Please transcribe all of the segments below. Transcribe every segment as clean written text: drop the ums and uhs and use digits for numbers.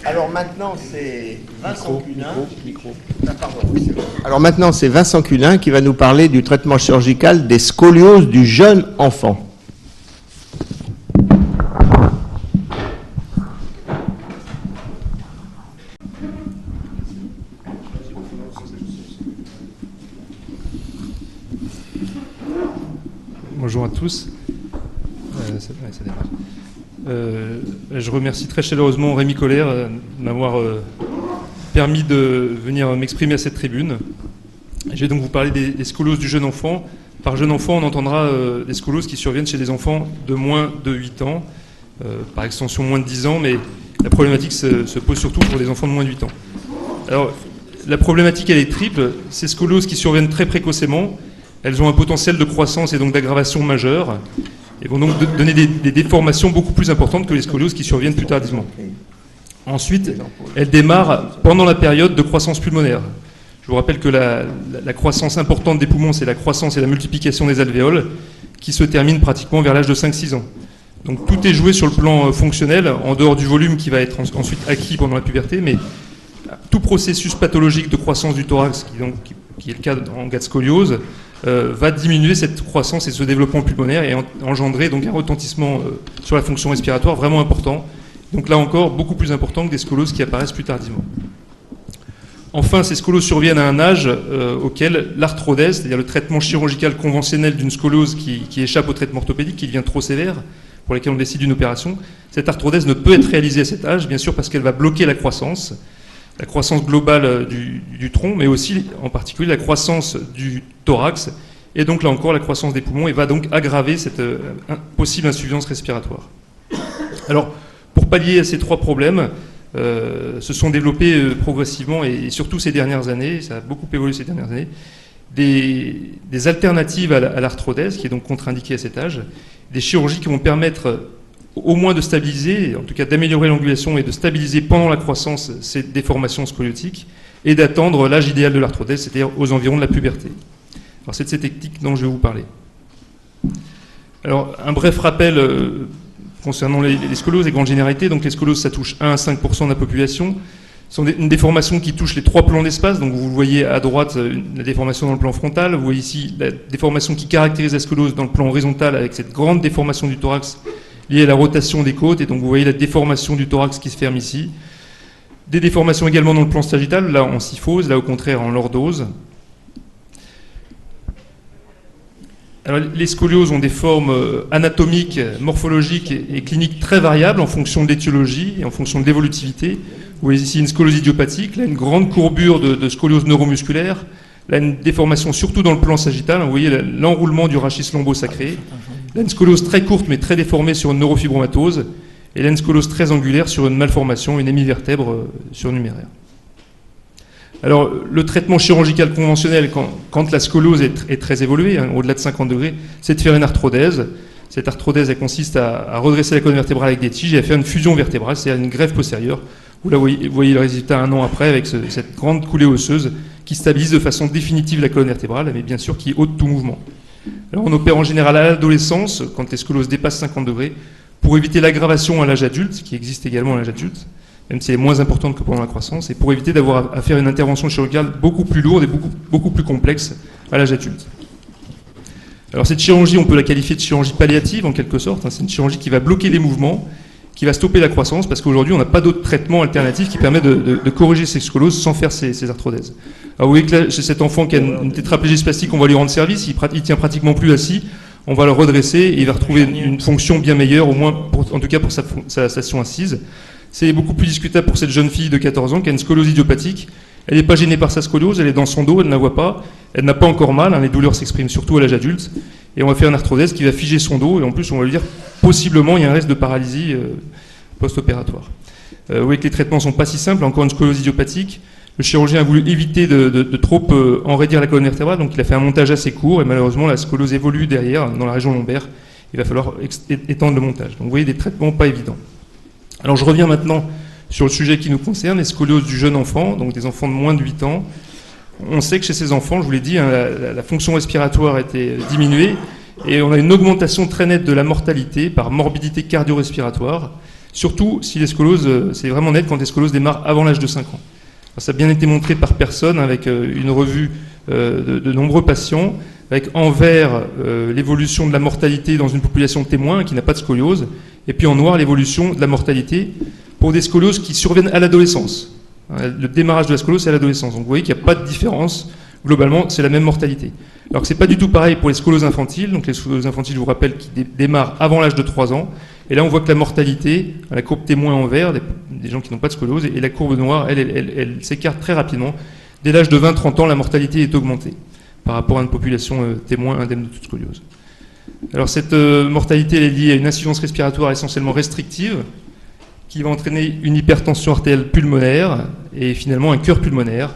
Alors maintenant, c'est Vincent Culin. Micro. Ah, pardon, oui, c'est bon. Alors maintenant, c'est Vincent Culin qui va nous parler du traitement chirurgical des scolioses du jeune enfant. Bonjour à tous. Ça démarre. Je remercie très chaleureusement Rémi Colère de m'avoir permis de venir m'exprimer à cette tribune. Je vais donc vous parler des scolioses du jeune enfant. Par jeune enfant, on entendra des scolioses qui surviennent chez des enfants de moins de 8 ans, par extension moins de 10 ans, mais la problématique se pose surtout pour des enfants de moins de 8 ans. Alors, la problématique, elle est triple. Ces scolioses qui surviennent très précocement, elles ont un potentiel de croissance et donc d'aggravation majeure, et vont donc donner des déformations beaucoup plus importantes que les scolioses qui surviennent plus tardivement. Ensuite, elles démarrent pendant la période de croissance pulmonaire. Je vous rappelle que la croissance importante des poumons, c'est la croissance et la multiplication des alvéoles, qui se terminent pratiquement vers l'âge de 5-6 ans. Donc tout est joué sur le plan fonctionnel, en dehors du volume qui va être ensuite acquis pendant la puberté, mais tout processus pathologique de croissance du thorax, qui est le cas en cas de scoliose, va diminuer cette croissance et ce développement pulmonaire et engendrer donc un retentissement sur la fonction respiratoire vraiment important. Donc là encore, beaucoup plus important que des scolioses qui apparaissent plus tardivement. Enfin, ces scolioses surviennent à un âge auquel l'arthrodèse, c'est-à-dire le traitement chirurgical conventionnel d'une scoliose qui échappe au traitement orthopédique, qui devient trop sévère, pour lesquels on décide d'une opération, cette arthrodèse ne peut être réalisée à cet âge, bien sûr parce qu'elle va bloquer la croissance globale du tronc, mais aussi en particulier la croissance du thorax, et donc là encore la croissance des poumons, et va donc aggraver cette possible insuffisance respiratoire. Alors, pour pallier à ces trois problèmes, se sont développés progressivement, et surtout ces dernières années, ça a beaucoup évolué ces dernières années, des alternatives à l'arthrodèse, qui est donc contre-indiquée à cet âge, des chirurgies qui vont permettre au moins de stabiliser, en tout cas d'améliorer l'angulation et de stabiliser pendant la croissance ces déformations scoliotiques et d'attendre l'âge idéal de l'arthrodèse, c'est-à-dire aux environs de la puberté. Alors c'est de ces techniques dont je vais vous parler. Alors un bref rappel concernant les scolioses et grandes généralités. Donc les scolioses, ça touche 1 à 5% de la population. Ce sont une déformation qui touche les trois plans d'espace. Donc vous voyez à droite la déformation dans le plan frontal. Vous voyez ici la déformation qui caractérise la scoliose dans le plan horizontal avec cette grande déformation du thorax liée à la rotation des côtes. Et donc vous voyez la déformation du thorax qui se ferme ici. Des déformations également dans le plan sagittal, là en syphose, là au contraire en lordose. Alors, les scolioses ont des formes anatomiques, morphologiques et cliniques très variables en fonction de l'étiologie et en fonction de l'évolutivité. Vous voyez ici une scoliose idiopathique, là une grande courbure de scoliose neuromusculaire, là une déformation surtout dans le plan sagittal, vous voyez l'enroulement du rachis lombo-sacré, là une scoliose très courte mais très déformée sur une neurofibromatose, et là une scoliose très angulaire sur une malformation, une hémivertèbre surnuméraire. Alors, le traitement chirurgical conventionnel, quand la scoliose est très évoluée, au-delà de 50 degrés, c'est de faire une arthrodèse. Cette arthrodèse, elle consiste à redresser la colonne vertébrale avec des tiges et à faire une fusion vertébrale, c'est-à-dire une greffe postérieure. Là, vous voyez le résultat un an après avec cette grande coulée osseuse qui stabilise de façon définitive la colonne vertébrale, mais bien sûr qui ôte tout mouvement. Alors, on opère en général à l'adolescence, quand les scolioses dépassent 50 degrés, pour éviter l'aggravation à l'âge adulte, qui existe également à l'âge adulte, même si elle est moins importante que pendant la croissance, et pour éviter d'avoir à faire une intervention chirurgicale beaucoup plus lourde et beaucoup plus complexe à l'âge adulte. Alors cette chirurgie, on peut la qualifier de chirurgie palliative en quelque sorte, c'est une chirurgie qui va bloquer les mouvements, qui va stopper la croissance, parce qu'aujourd'hui on n'a pas d'autre traitement alternatif qui permet de corriger ces scolioses sans faire ces arthrodèses. Alors vous voyez que là, chez cet enfant qui a une tétraplégie spastique, on va lui rendre service, il tient pratiquement plus assis, on va le redresser et il va retrouver une fonction bien meilleure, au moins en tout cas pour sa station assise. C'est beaucoup plus discutable pour cette jeune fille de 14 ans qui a une scoliose idiopathique. Elle n'est pas gênée par sa scoliose, elle est dans son dos, elle ne la voit pas, elle n'a pas encore mal, les douleurs s'expriment surtout à l'âge adulte, et on va faire une arthrodèse qui va figer son dos, et en plus on va lui dire possiblement il y a un risque de paralysie post-opératoire. Vous voyez que les traitements ne sont pas si simples, encore une scoliose idiopathique. Le chirurgien a voulu éviter de trop enraidir la colonne vertébrale, donc il a fait un montage assez court, et malheureusement la scoliose évolue derrière, dans la région lombaire, il va falloir étendre le montage. Donc vous voyez des traitements pas évidents. Alors je reviens maintenant sur le sujet qui nous concerne, les scolioses du jeune enfant, donc des enfants de moins de 8 ans. On sait que chez ces enfants, je vous l'ai dit, la fonction respiratoire a été diminuée et on a une augmentation très nette de la mortalité par morbidité cardio-respiratoire. Surtout si les scolioses, c'est vraiment net quand les scolioses démarrent avant l'âge de 5 ans. Alors, ça a bien été montré par personne avec une revue de nombreux patients, avec en vert l'évolution de la mortalité dans une population de témoins qui n'a pas de scoliose, et puis en noir l'évolution de la mortalité pour des scolioses qui surviennent à l'adolescence. Le démarrage de la scoliose, c'est à l'adolescence. Donc vous voyez qu'il n'y a pas de différence. Globalement, c'est la même mortalité. Alors que ce n'est pas du tout pareil pour les scolioses infantiles. Donc les scolioses infantiles, je vous rappelle, qui démarrent avant l'âge de 3 ans. Et là, on voit que la mortalité, la courbe témoin en vert, des gens qui n'ont pas de scoliose, et la courbe noire, elle s'écarte très rapidement. Dès l'âge de 20-30 ans, la mortalité est augmentée par rapport à une population témoin indemne de toute scoliose. Alors cette mortalité, elle est liée à une insuffisance respiratoire essentiellement restrictive, qui va entraîner une hypertension artérielle pulmonaire et finalement un cœur pulmonaire.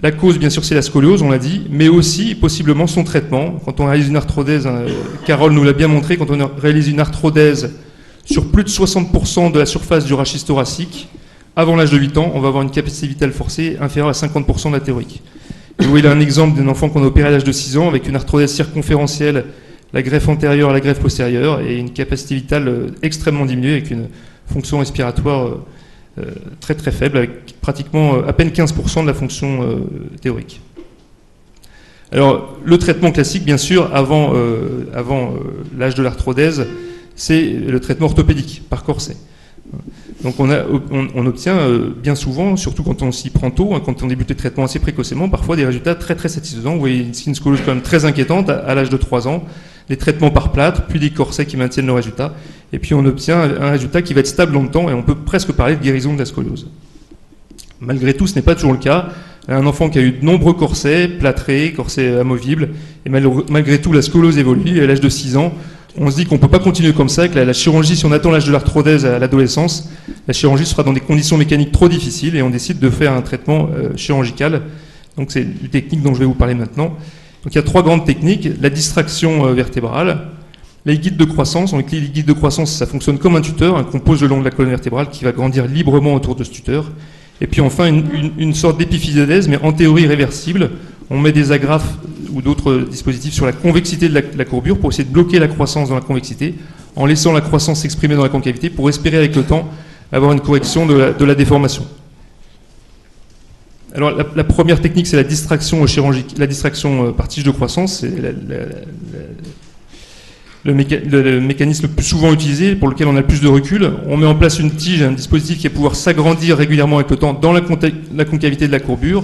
La cause, bien sûr, c'est la scoliose, on l'a dit, mais aussi possiblement son traitement. Quand on réalise une arthrodèse, Carole nous l'a bien montré, quand on réalise une arthrodèse sur plus de 60% de la surface du rachis thoracique, avant l'âge de 8 ans, on va avoir une capacité vitale forcée inférieure à 50% de la théorique. Et vous voyez là un exemple d'un enfant qu'on a opéré à l'âge de 6 ans avec une arthrodèse circonférentielle, la greffe antérieure, la greffe postérieure, et une capacité vitale extrêmement diminuée avec une fonction respiratoire très très faible, avec pratiquement à peine 15% de la fonction théorique. Alors, le traitement classique, bien sûr, avant l'âge de l'arthrodèse, c'est le traitement orthopédique, par corset. Donc on obtient bien souvent, surtout quand on s'y prend tôt, quand on débute le traitement assez précocement, parfois des résultats très très satisfaisants. Vous voyez ici une scoliose quand même très inquiétante à l'âge de 3 ans, des traitements par plâtre, puis des corsets qui maintiennent le résultat, et puis on obtient un résultat qui va être stable dans le temps, et on peut presque parler de guérison de la scoliose. Malgré tout, ce n'est pas toujours le cas. Un enfant qui a eu de nombreux corsets, plâtrés, corsets amovibles, et malgré tout la scoliose évolue, et à l'âge de 6 ans, on se dit qu'on ne peut pas continuer comme ça, que la chirurgie, si on attend l'âge de l'arthrodèse à l'adolescence, la chirurgie sera dans des conditions mécaniques trop difficiles et on décide de faire un traitement chirurgical. Donc c'est une technique dont je vais vous parler maintenant. Donc il y a 3 grandes techniques. La distraction vertébrale, les guides de croissance. Donc les guides de croissance, ça fonctionne comme un tuteur, qu'on pose le long de la colonne vertébrale qui va grandir librement autour de ce tuteur. Et puis enfin une sorte d'épiphysiodèse, mais en théorie réversible. On met des agrafes ou d'autres dispositifs sur la convexité de la courbure pour essayer de bloquer la croissance dans la convexité, en laissant la croissance s'exprimer dans la concavité pour espérer avec le temps avoir une correction de la déformation. Alors la première technique, c'est la distraction chirurgicale, la distraction par tige de croissance. C'est le mécanisme le plus souvent utilisé, pour lequel on a le plus de recul. On met en place une tige, un dispositif qui va pouvoir s'agrandir régulièrement avec le temps dans la concavité de la courbure.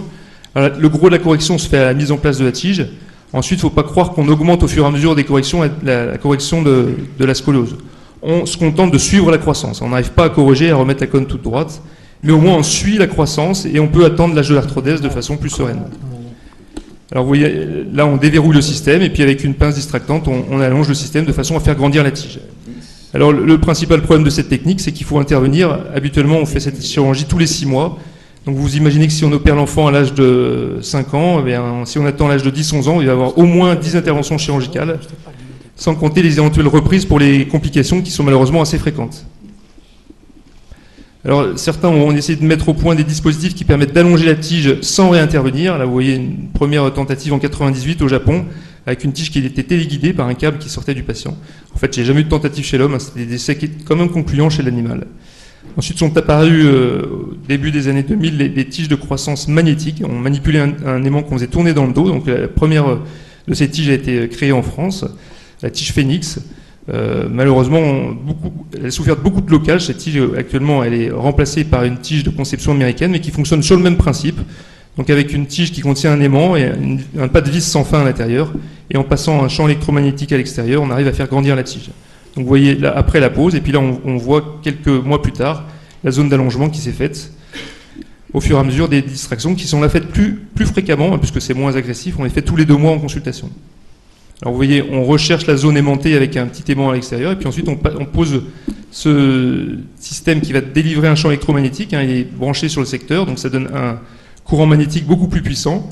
Alors, le gros de la correction se fait à la mise en place de la tige. Ensuite, il ne faut pas croire qu'on augmente au fur et à mesure des corrections la correction de la scoliose. On se contente de suivre la croissance. On n'arrive pas à corriger, à remettre la colonne toute droite, mais au moins on suit la croissance et on peut attendre l'âge de l'arthrodèse de façon plus sereine. Alors vous voyez, là on déverrouille le système et puis avec une pince distractante, on allonge le système de façon à faire grandir la tige. Alors le principal problème de cette technique, c'est qu'il faut intervenir. Habituellement, on fait cette chirurgie tous les 6 mois. Donc vous imaginez que si on opère l'enfant à l'âge de 5 ans, eh bien, si on attend l'âge de 10-11 ans, il va y avoir au moins 10 interventions chirurgicales, sans compter les éventuelles reprises pour les complications qui sont malheureusement assez fréquentes. Alors certains ont essayé de mettre au point des dispositifs qui permettent d'allonger la tige sans réintervenir. Là vous voyez une première tentative en 98 au Japon, avec une tige qui était téléguidée par un câble qui sortait du patient. En fait, j'ai jamais eu de tentative chez l'homme, c'était des essais quand même concluants chez l'animal. Ensuite sont apparus au début des années 2000 les tiges de croissance magnétique. On manipulait un aimant qu'on faisait tourner dans le dos. Donc la première de ces tiges a été créée en France, la tige Phoenix. Malheureusement, elle a souffert de beaucoup de blocages. Cette tige, actuellement, elle est remplacée par une tige de conception américaine, mais qui fonctionne sur le même principe. Donc avec une tige qui contient un aimant et un pas de vis sans fin à l'intérieur. Et en passant un champ électromagnétique à l'extérieur, on arrive à faire grandir la tige. Donc vous voyez, là, après la pause, et puis là on voit quelques mois plus tard la zone d'allongement qui s'est faite au fur et à mesure des distractions qui sont là faites plus fréquemment, hein, puisque c'est moins agressif, on les fait tous les 2 mois en consultation. Alors vous voyez, on recherche la zone aimantée avec un petit aimant à l'extérieur, et puis ensuite on pose ce système qui va délivrer un champ électromagnétique, hein, il est branché sur le secteur, donc ça donne un courant magnétique beaucoup plus puissant,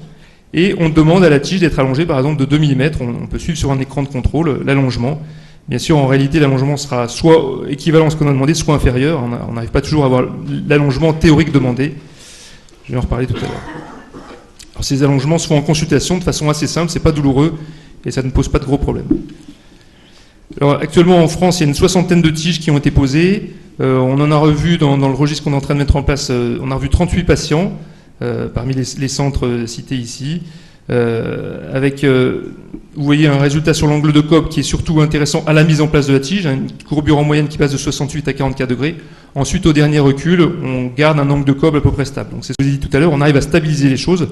et on demande à la tige d'être allongée par exemple de 2 mm, on peut suivre sur un écran de contrôle l'allongement. Bien sûr, en réalité, l'allongement sera soit équivalent à ce qu'on a demandé, soit inférieur. On n'arrive pas toujours à avoir l'allongement théorique demandé. Je vais en reparler tout à l'heure. Alors, ces allongements se font en consultation de façon assez simple, c'est pas douloureux et ça ne pose pas de gros problèmes. Alors, actuellement, en France, il y a une 60aine de tiges qui ont été posées. On en a revu dans le registre qu'on est en train de mettre en place, on a revu 38 patients parmi les centres cités ici, avec, vous voyez, un résultat sur l'angle de Cobb qui est surtout intéressant à la mise en place de la tige, une courbure en moyenne qui passe de 68 à 44 degrés. Ensuite, au dernier recul, on garde un angle de Cobb à peu près stable. Donc c'est ce que je vous ai dit tout à l'heure, on arrive à stabiliser les choses.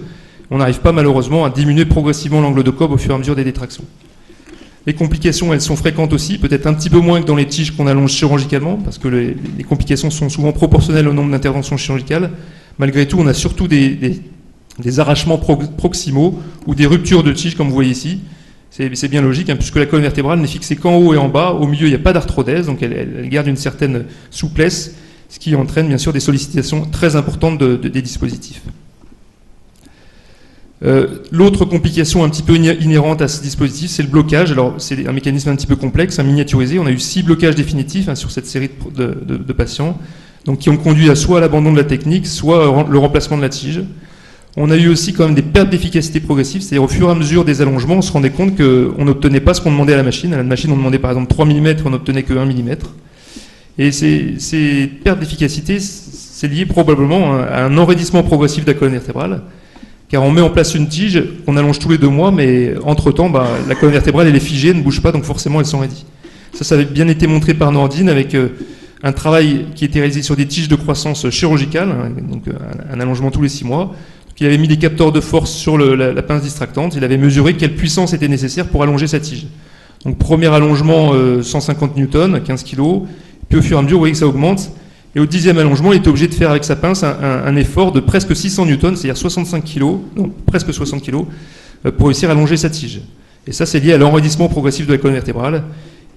On n'arrive pas malheureusement à diminuer progressivement l'angle de Cobb au fur et à mesure des détractions. Les complications, elles sont fréquentes aussi, peut-être un petit peu moins que dans les tiges qu'on allonge chirurgicalement, parce que les complications sont souvent proportionnelles au nombre d'interventions chirurgicales. Malgré tout, on a surtout des arrachements proximaux ou des ruptures de tiges, comme vous voyez ici. C'est bien logique, hein, puisque la colonne vertébrale n'est fixée qu'en haut et en bas. Au milieu, il n'y a pas d'arthrodèse, donc elle garde une certaine souplesse, ce qui entraîne bien sûr des sollicitations très importantes des dispositifs. L'autre complication un petit peu inhérente à ce dispositif, c'est le blocage. Alors, c'est un mécanisme un petit peu complexe, miniaturisé. On a eu 6 blocages définitifs sur cette série de patients, donc qui ont conduit soit à l'abandon de la technique, soit le remplacement de la tige. On a eu aussi quand même des pertes d'efficacité progressives, c'est-à-dire au fur et à mesure des allongements, on se rendait compte qu'on n'obtenait pas ce qu'on demandait à la machine. À la machine, on demandait par exemple 3 mm, on n'obtenait que 1 mm. Et ces pertes d'efficacité, c'est lié probablement à un enraidissement progressif de la colonne vertébrale, car on met en place une tige qu'on allonge tous les 2 mois, mais entre-temps, la colonne vertébrale, elle est figée, elle ne bouge pas, donc forcément, elle s'enraidit. Ça avait bien été montré par Nordine avec un travail qui était réalisé sur des tiges de croissance chirurgicale, hein, donc un allongement tous les 6 mois. Il avait mis des capteurs de force sur la pince distractante, il avait mesuré quelle puissance était nécessaire pour allonger sa tige. Donc premier allongement, 150 newtons, 15 kg, puis au fur et à mesure, vous voyez que ça augmente. Et au 10e allongement, il était obligé de faire avec sa pince un effort de presque 600 newtons, c'est-à-dire 65 kg, donc presque 60 kg, pour réussir à allonger sa tige. Et ça, c'est lié à l'enraidissement progressif de la colonne vertébrale.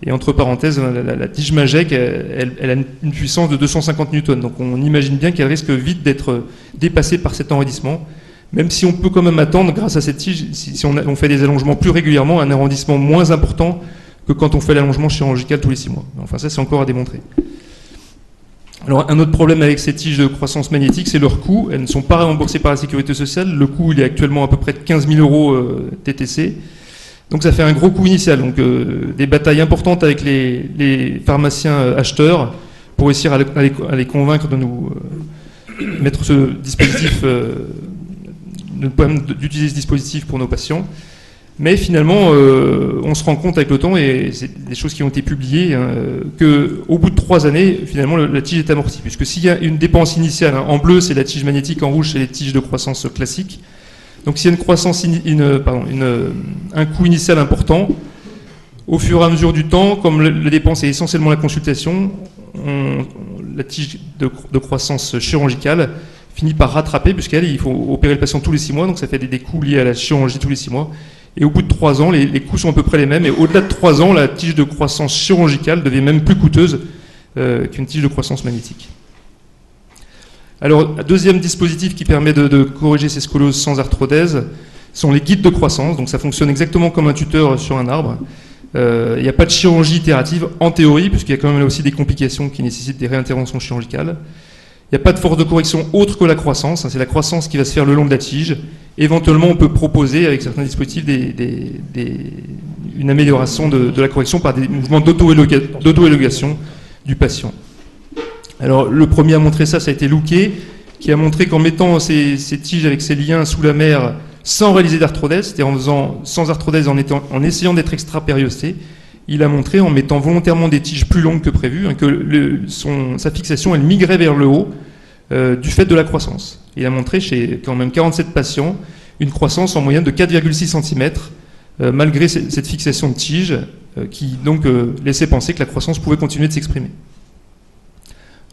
Et entre parenthèses, la tige Majek, elle a une puissance de 250 newtons. Donc on imagine bien qu'elle risque vite d'être dépassée par cet enraidissement. Même si on peut quand même attendre, grâce à cette tige, si on fait des allongements plus régulièrement, un arrondissement moins important que quand on fait l'allongement chirurgical tous les 6 mois. Enfin, ça, c'est encore à démontrer. Alors, un autre problème avec ces tiges de croissance magnétique, c'est leur coût. Elles ne sont pas remboursées par la sécurité sociale. Le coût, il est actuellement à peu près de 15 000 euros TTC. Donc, ça fait un gros coût initial. Donc, des batailles importantes avec les pharmaciens acheteurs pour réussir à les convaincre de nous mettre ce dispositif, d'utiliser ce dispositif pour nos patients. Mais finalement, on se rend compte avec le temps, et c'est des choses qui ont été publiées, hein, qu'au bout de 3 années, finalement, la tige est amortie. Puisque s'il y a une dépense initiale, hein, en bleu, c'est la tige magnétique, en rouge, c'est les tiges de croissance classiques. Donc s'il y a une croissance, un coût initial important, au fur et à mesure du temps, comme la dépense est essentiellement la consultation, la tige de croissance chirurgicale finit par rattraper, puisqu'elle, il faut opérer le patient tous les 6 mois, donc ça fait des coûts liés à la chirurgie tous les 6 mois. Et au bout de 3 ans, les coûts sont à peu près les mêmes. Et au-delà de 3 ans, la tige de croissance chirurgicale devient même plus coûteuse qu'une tige de croissance magnétique. Alors, un deuxième dispositif qui permet de corriger ces scolioses sans arthrodèse sont les guides de croissance. Donc ça fonctionne exactement comme un tuteur sur un arbre. Il n'y a pas de chirurgie itérative en théorie, puisqu'il y a quand même là aussi des complications qui nécessitent des réinterventions chirurgicales. Il n'y a pas de force de correction autre que la croissance. C'est la croissance qui va se faire le long de la tige. Éventuellement, on peut proposer, avec certains dispositifs, une amélioration de la correction par des mouvements d'auto-élongation du patient. Alors, le premier à montrer ça a été Louquet, qui a montré qu'en mettant ces tiges avec ces liens sous la mer, sans réaliser d'arthrodèse, c'est-à-dire en faisant sans arthrodèse, en essayant d'être extra-périosté, il a montré, en mettant volontairement des tiges plus longues que prévu, hein, que sa fixation, elle migrait vers le haut du fait de la croissance. Il a montré chez quand même 47 patients une croissance en moyenne de 4,6 cm, malgré cette fixation de tige, qui donc laissait penser que la croissance pouvait continuer de s'exprimer.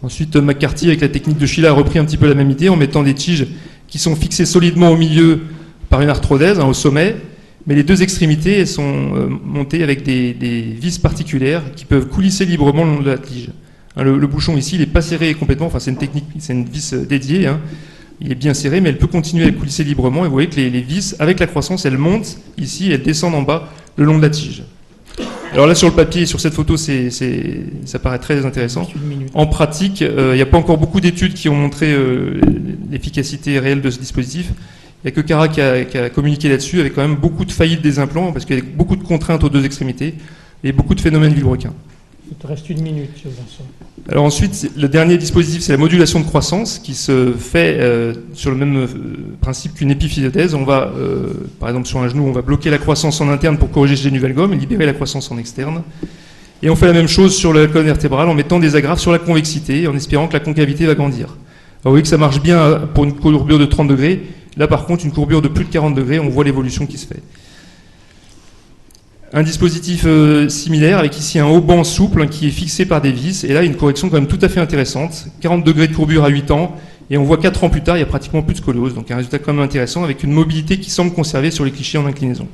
Ensuite, McCarthy, avec la technique de Sheila, a repris un petit peu la même idée en mettant des tiges qui sont fixées solidement au milieu par une arthrodèse, hein, au sommet, mais les 2 extrémités elles sont montées avec des vis particulières qui peuvent coulisser librement le long de la tige. Hein, le bouchon ici, il n'est pas serré complètement, enfin c'est une technique, c'est une vis dédiée, hein. Il est bien serré, mais elle peut continuer à coulisser librement, et vous voyez que les vis, avec la croissance, elles montent ici et elles descendent en bas le long de la tige. Alors là, sur le papier, sur cette photo, ça paraît très intéressant. En pratique, il n'y a pas encore beaucoup d'études qui ont montré l'efficacité réelle de ce dispositif. Il n'y a que Cara qui a communiqué là-dessus, avec quand même beaucoup de faillites des implants, parce qu'il y a beaucoup de contraintes aux 2 extrémités, et beaucoup de phénomènes Villebrequin. Il te reste 1 minute, Vincent. Alors ensuite, le dernier dispositif, c'est la modulation de croissance qui se fait sur le même principe qu'une épiphysiothèse. On va, par exemple sur un genou, on va bloquer la croissance en interne pour corriger ce génu-valgum et libérer la croissance en externe. Et on fait la même chose sur la colonne vertébrale en mettant des agrafes sur la convexité en espérant que la concavité va grandir. Alors vous voyez que ça marche bien pour une courbure de 30 degrés. Là par contre, une courbure de plus de 40 degrés, on voit l'évolution qui se fait. Un dispositif similaire avec ici un haut-banc souple qui est fixé par des vis. Et là, une correction quand même tout à fait intéressante. 40 degrés de courbure à 8 ans. Et on voit 4 ans plus tard, il n'y a pratiquement plus de scoliose. Donc un résultat quand même intéressant avec une mobilité qui semble conservée sur les clichés en inclinaison.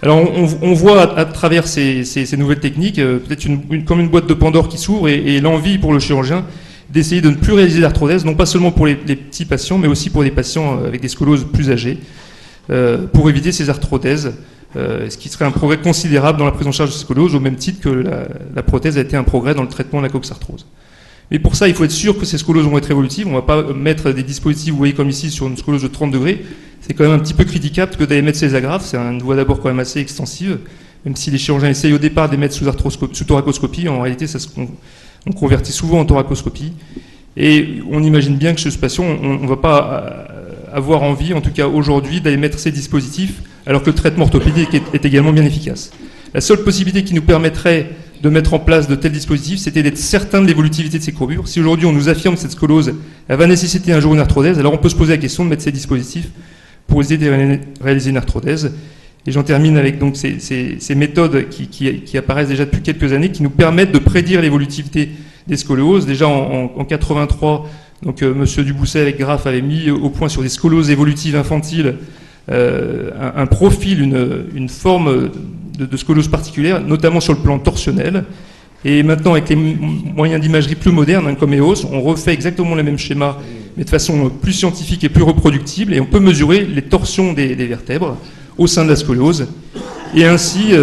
Alors on voit à travers ces nouvelles techniques, peut-être comme une boîte de Pandore qui s'ouvre et l'envie pour le chirurgien d'essayer de ne plus réaliser d'arthrodèse, non pas seulement pour les petits patients, mais aussi pour des patients avec des scolioses plus âgés, pour éviter ces arthrodèses. Ce qui serait un progrès considérable dans la prise en charge de scoliose, au même titre que la prothèse a été un progrès dans le traitement de la coxarthrose. Mais pour ça, il faut être sûr que ces scolioses vont être évolutives. On ne va pas mettre des dispositifs, vous voyez comme ici, sur une scoliose de 30 degrés. C'est quand même un petit peu critiquable que d'aller mettre ces agrafes. C'est une voie d'abord quand même assez extensive, même si les chirurgiens essayent au départ de les mettre sous thoracoscopie. En réalité, on convertit souvent en thoracoscopie. Et on imagine bien que chez ce patient, on ne va pas avoir envie, en tout cas aujourd'hui, d'aller mettre ces dispositifs, alors que le traitement orthopédique est également bien efficace. La seule possibilité qui nous permettrait de mettre en place de tels dispositifs, c'était d'être certain de l'évolutivité de ces courbures. Si aujourd'hui on nous affirme que cette scoliose, elle va nécessiter un jour une arthrodèse, alors on peut se poser la question de mettre ces dispositifs pour essayer de réaliser une arthrodèse. Et j'en termine avec donc ces méthodes qui apparaissent déjà depuis quelques années, qui nous permettent de prédire l'évolutivité des scolioses. Déjà en 83, donc Monsieur Dubousset avec Graff avait mis au point sur des scolioses évolutives infantiles un profil, une forme de scoliose particulière, notamment sur le plan torsionnel. Et maintenant, avec les moyens d'imagerie plus modernes, comme EOS, on refait exactement le même schéma, mais de façon plus scientifique et plus reproductible, et on peut mesurer les torsions des vertèbres au sein de la scoliose. Et ainsi,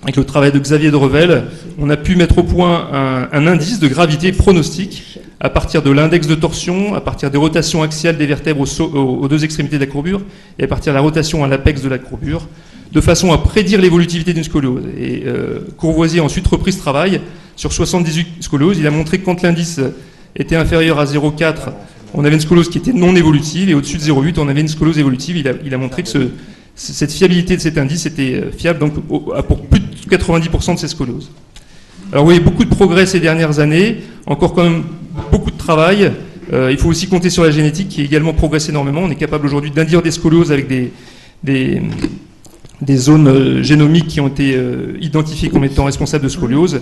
avec le travail de Xavier de Revel, on a pu mettre au point un indice de gravité pronostique à partir de l'index de torsion, à partir des rotations axiales des vertèbres aux deux extrémités de la courbure, et à partir de la rotation à l'apex de la courbure, de façon à prédire l'évolutivité d'une scoliose. Et Courvoisier a ensuite repris ce travail sur 78 scolioses. Il a montré que quand l'indice était inférieur à 0,4, on avait une scoliose qui était non évolutive, et au-dessus de 0,8, on avait une scoliose évolutive. Il a montré que cette fiabilité de cet indice était fiable donc, pour plus de 90% de ces scolioses. Alors oui, beaucoup de progrès ces dernières années, encore quand même beaucoup de travail. Il faut aussi compter sur la génétique qui également progresse énormément. On est capable aujourd'hui d'induire des scolioses avec des zones génomiques qui ont été identifiées comme étant responsables de scoliose.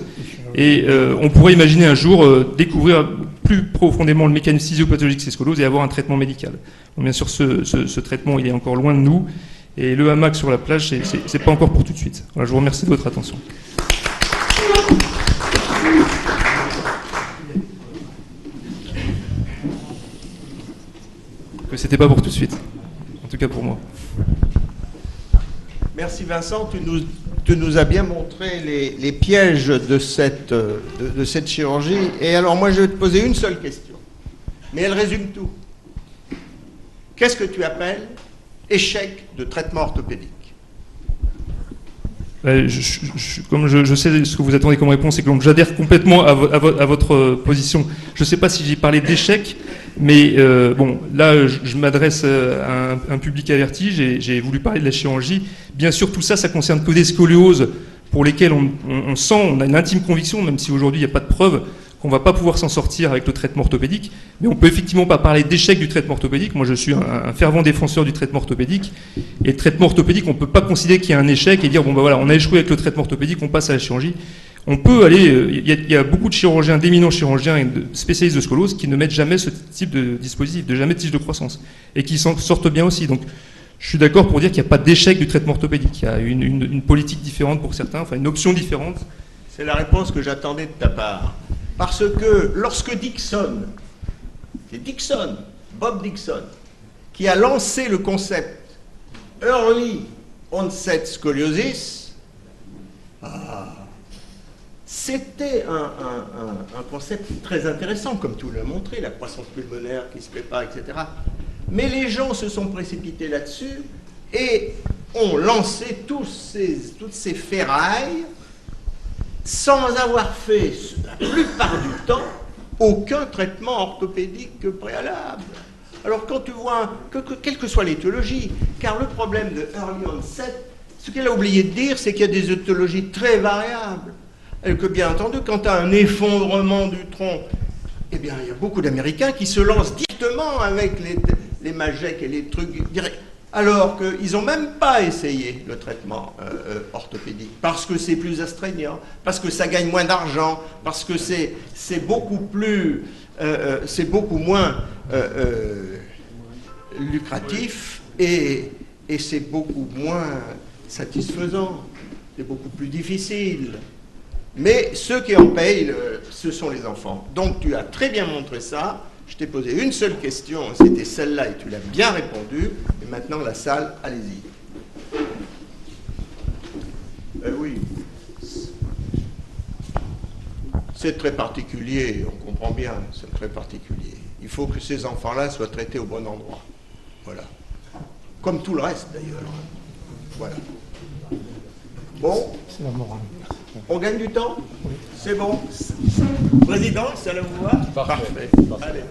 Et on pourrait imaginer un jour découvrir plus profondément le mécanisme physiopathologique de ces scolioses et avoir un traitement médical. Donc, bien sûr, ce traitement, il est encore loin de nous. Et le hamac sur la plage, c'est pas encore pour tout de suite. Voilà, je vous remercie de votre attention. Que c'était pas pour tout de suite. En tout cas pour moi. Merci Vincent, tu nous as bien montré les pièges de cette chirurgie. Et alors moi je vais te poser une seule question, mais elle résume tout. Qu'est-ce que tu appelles échec de traitement orthopédique? Comme je sais ce que vous attendez comme réponse et que j'adhère complètement à votre position, je ne sais pas si j'ai parlé d'échec, mais bon, là je m'adresse à un public averti, j'ai voulu parler de la chirurgie. Bien sûr, tout ça, ça concerne que des scolioses pour lesquelles on sent, on a une intime conviction, même si aujourd'hui il n'y a pas de preuve, qu'on ne va pas pouvoir s'en sortir avec le traitement orthopédique, mais on ne peut effectivement pas parler d'échec du traitement orthopédique. Moi, je suis un fervent défenseur du traitement orthopédique, et le traitement orthopédique, on ne peut pas considérer qu'il y a un échec et dire, bon ben voilà, on a échoué avec le traitement orthopédique, on passe à la chirurgie. On peut aller, il y a beaucoup de chirurgiens, d'éminents chirurgiens et de spécialistes de scoliose qui ne mettent jamais ce type de dispositif, jamais de tige de croissance, et qui s'en sortent bien aussi. Donc, je suis d'accord pour dire qu'il n'y a pas d'échec du traitement orthopédique. Il y a une politique différente pour certains, enfin une option différente. C'est la réponse que j'attendais de ta part. Parce que lorsque Bob Dixon, qui a lancé le concept Early Onset Scoliosis, c'était un concept très intéressant, comme tu l'as montré, la croissance pulmonaire qui se prépare, etc. Mais les gens se sont précipités là-dessus et ont lancé toutes ces ferrailles sans avoir fait, la plupart du temps, aucun traitement orthopédique préalable. Alors quand tu vois, quelle que soit l'étiologie, car le problème de early onset, ce qu'elle a oublié de dire, c'est qu'il y a des étiologies très variables. Et que bien entendu, quand tu as un effondrement du tronc, eh bien il y a beaucoup d'Américains qui se lancent directement avec les Majek et les trucs directs. Alors qu'ils n'ont même pas essayé le traitement orthopédique, parce que c'est plus astreignant, parce que ça gagne moins d'argent, parce que c'est beaucoup plus, c'est beaucoup moins lucratif et c'est beaucoup moins satisfaisant, c'est beaucoup plus difficile. Mais ceux qui en payent, ce sont les enfants. Donc tu as très bien montré ça. Je t'ai posé une seule question, c'était celle-là, et tu l'as bien répondu. Et maintenant, la salle, allez-y. Oui. C'est très particulier, on comprend bien, c'est très particulier. Il faut que ces enfants-là soient traités au bon endroit. Voilà. Comme tout le reste, d'ailleurs. Voilà. Bon. C'est la morale. On gagne du temps? Oui. C'est bon. Président, ça la vous va? Parfait. Allez.